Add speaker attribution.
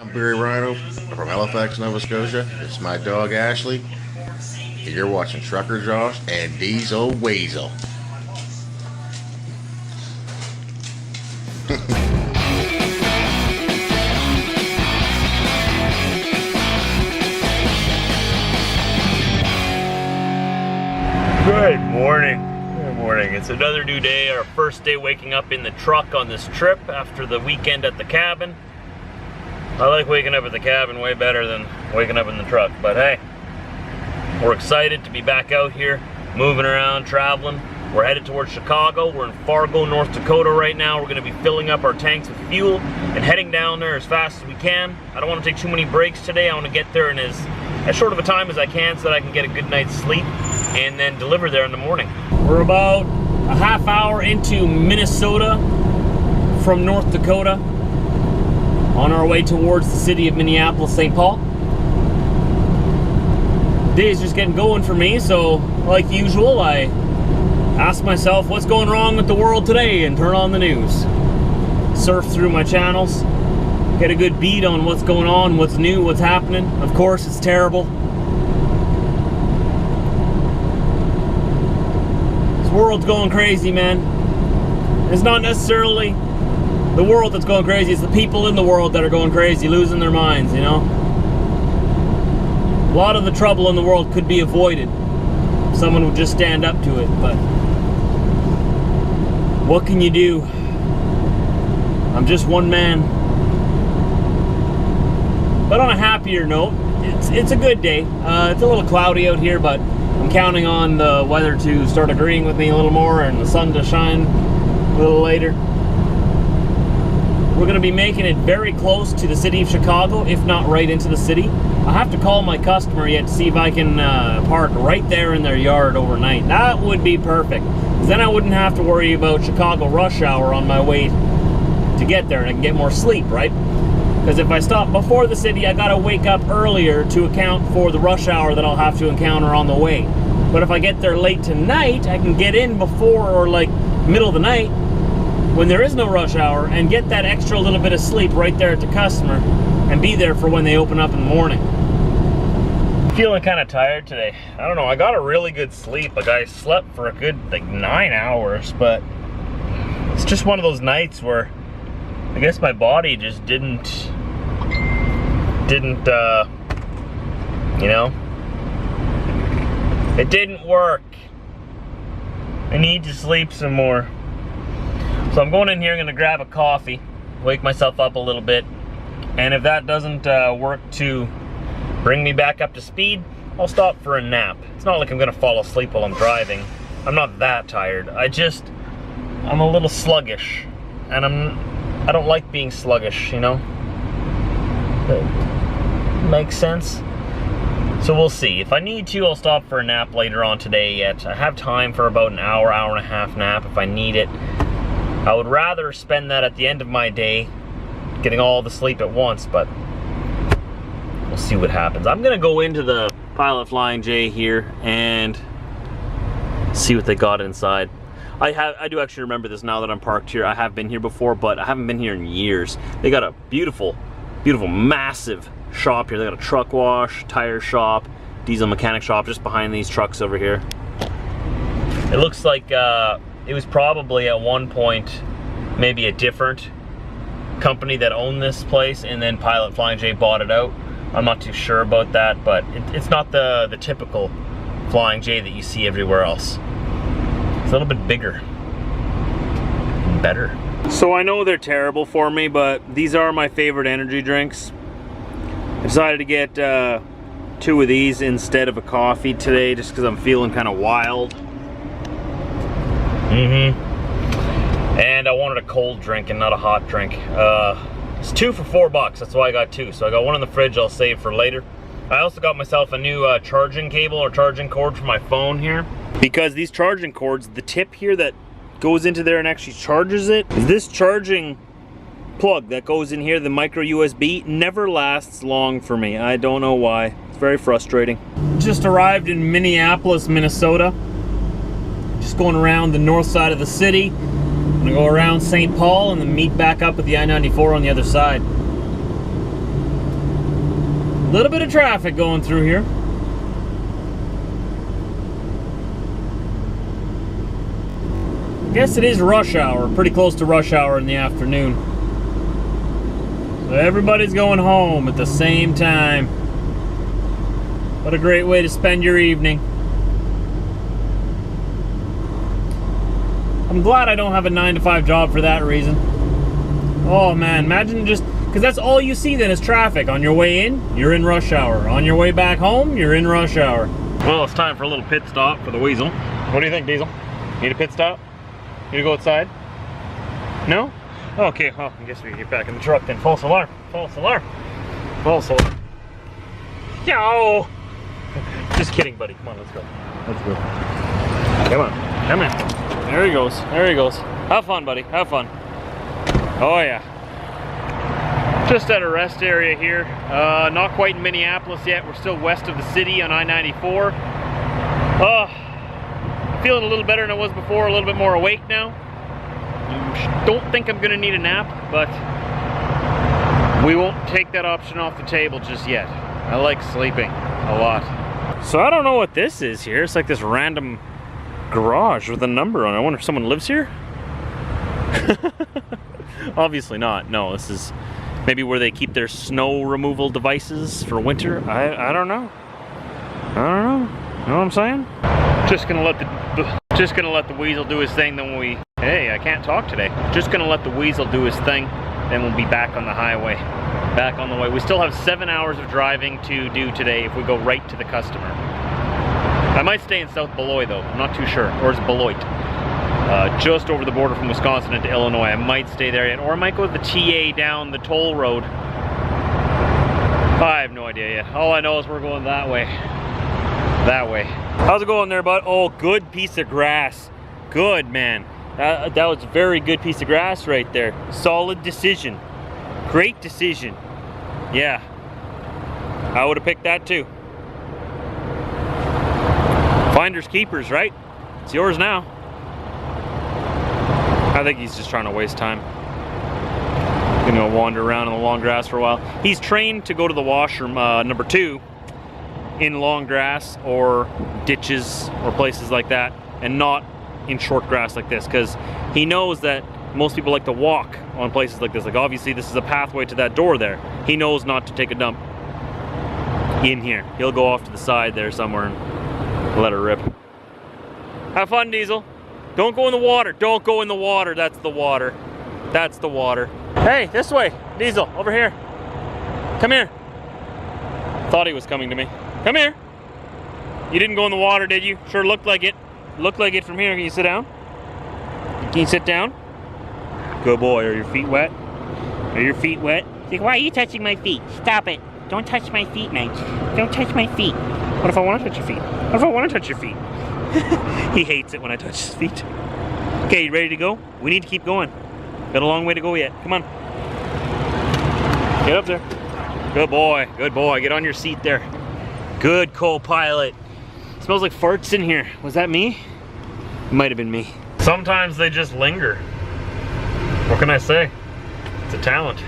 Speaker 1: I'm Barry Rhino from Halifax, Nova Scotia. It's my dog Ashley. And you're watching Trucker Josh and Diesel Weasel.
Speaker 2: Good morning. Good morning. It's another new day, our first day waking up in the truck on this trip after the weekend at the cabin. I like waking up at the cabin way better than waking up in the truck, but hey, we're excited to be back out here, moving around, traveling. We're headed towards Chicago. We're in Fargo, North Dakota right now. We're going to be filling up our tanks with fuel and heading down there as fast as we can. I don't want to take too many breaks today. I want to get there in as short of a time as I can so that I can get a good night's sleep and then deliver there in the morning. We're about a half hour into Minnesota from North Dakota, on our way towards the city of Minneapolis, St. Paul. The day is just getting going for me, so like usual, I ask myself what's going wrong with the world today and turn on the news. Surf through my channels, get a good beat on what's going on, what's new, what's happening. Of course, it's terrible. This world's going crazy, man. It's not necessarily the world that's going crazy, it's the people in the world that are going crazy, losing their minds, you know? A lot of the trouble in the world could be avoided. Someone would just stand up to it, but what can you do? I'm just one man. But on a happier note, it's a good day. It's a little cloudy out here, but I'm counting on the weather to start agreeing with me a little more and the sun to shine a little later. We're going to be making it very close to the city of Chicago, if not right into the city. I have to call my customer yet to see if I can park right there in their yard overnight. That would be perfect. Then I wouldn't have to worry about Chicago rush hour on my way to get there, and I can get more sleep, right? Because if I stop before the city, I got to wake up earlier to account for the rush hour that I'll have to encounter on the way. But if I get there late tonight, I can get in before or like middle of the night, when there is no rush hour, and get that extra little bit of sleep right there at the customer and be there for when they open up in the morning. I'm feeling kind of tired today. I don't know, I got a really good sleep. Like I slept for a good like 9 hours, but it's just one of those nights where I guess my body just didn't you know, it didn't work. I need to sleep some more. So I'm going in here, I'm gonna grab a coffee, wake myself up a little bit, and if that doesn't work to bring me back up to speed, I'll stop for a nap. It's not like I'm gonna fall asleep while I'm driving. I'm not that tired. I'm a little sluggish, and I don't like being sluggish, you know? That makes sense? So we'll see. If I need to, I'll stop for a nap later on today yet. I have time for about an hour, hour and a half nap if I need it. I would rather spend that at the end of my day, getting all the sleep at once, but we'll see what happens. I'm gonna go into the Pilot Flying J here and see what they got inside. I do actually remember this now that I'm parked here. I have been here before, but I haven't been here in years. They got a beautiful, beautiful, massive shop here. They got a truck wash, tire shop, diesel mechanic shop just behind these trucks over here. It looks like it was probably at one point maybe a different company that owned this place, and then Pilot Flying J bought it out. I'm not too sure about that, but it's not the typical Flying J that you see everywhere else. It's a little bit bigger and better. So I know they're terrible for me, but these are my favorite energy drinks. I decided to get 2 of these instead of a coffee today just because I'm feeling kind of wild. And I wanted a cold drink and not a hot drink. It's 2 for $4, that's why I got 2. So I got one in the fridge I'll save for later. I also got myself a new charging cable or charging cord for my phone here. Because these charging cords, the tip here that goes into there and actually charges it, this charging plug that goes in here, the micro USB, never lasts long for me. I don't know why. It's very frustrating. Just arrived in Minneapolis, Minnesota. Just going around the north side of the city. I'm gonna go around St. Paul and then meet back up with the I-94 on the other side. little bit of traffic going through here. I guess it is rush hour, pretty close to rush hour in the afternoon. So everybody's going home at the same time. What a great way to spend your evening. I'm glad I don't have a 9-to-5 job for that reason. Oh man, imagine just, because that's all you see then is traffic. On your way in, you're in rush hour. On your way back home, you're in rush hour. Well, it's time for a little pit stop for the Weasel. What do you think, Diesel? Need a pit stop? Need to go outside? No? Okay, well, I guess we get back in the truck then. False alarm. False alarm. False alarm. Yo! Just kidding, buddy. Come on, let's go. Let's go. Come on. Come in. There he goes. There he goes. Have fun, buddy. Have fun. Oh, yeah. Just at a rest area here. Not quite in Minneapolis yet. We're still west of the city on I-94. Feeling a little better than I was before. A little bit more awake now. Don't think I'm gonna need a nap, but we won't take that option off the table just yet. I like sleeping a lot. So I don't know what this is here. It's like this random garage with a number on it. I wonder if someone lives here? Obviously not. No, this is maybe where they keep their snow removal devices for winter. I don't know. I don't know. You know what I'm saying? Just gonna let the Weasel do his thing, then hey, I can't talk today. Just gonna let the Weasel do his thing, then we'll be back on the highway. Back on the way. We still have 7 hours of driving to do today if we go right to the customer. I might stay in South Beloit though, I'm not too sure. Or is it Beloit? Just over the border from Wisconsin into Illinois. I might stay there yet, or I might go to the TA down the toll road. I have no idea yet. All I know is we're going that way. That way. How's it going there, bud? Oh, good piece of grass. Good, man. That was a very good piece of grass right there. Solid decision. Great decision. Yeah. I would have picked that too. Finders keepers, right? It's yours now. I think he's just trying to waste time. Gonna wander around in the long grass for a while. He's trained to go to the washroom number 2 in long grass or ditches or places like that, and not in short grass like this, because he knows that most people like to walk on places like this. Like obviously this is a pathway to that door there. He knows not to take a dump in here. He'll go off to the side there somewhere and let her rip. Have fun, Diesel. Don't go in the water. Don't go in the water. That's the water. That's the water. Hey, this way. Diesel, over here. Come here. Thought he was coming to me. Come here. You didn't go in the water, did you? Sure looked like it. Looked like it from here. Can you sit down? Can you sit down? Good boy. Are your feet wet? Are your feet wet?
Speaker 3: Like, why are you touching my feet? Stop it. Don't touch my feet, man. Don't touch my feet.
Speaker 2: What if I want to touch your feet? What if I want to touch your feet? He hates it when I touch his feet. Okay, you ready to go? We need to keep going. Got a long way to go yet. Come on. Get up there. Good boy. Good boy. Get on your seat there. Good co-pilot. Smells like farts in here. Was that me? It might have been me. Sometimes they just linger. What can I say? It's a talent.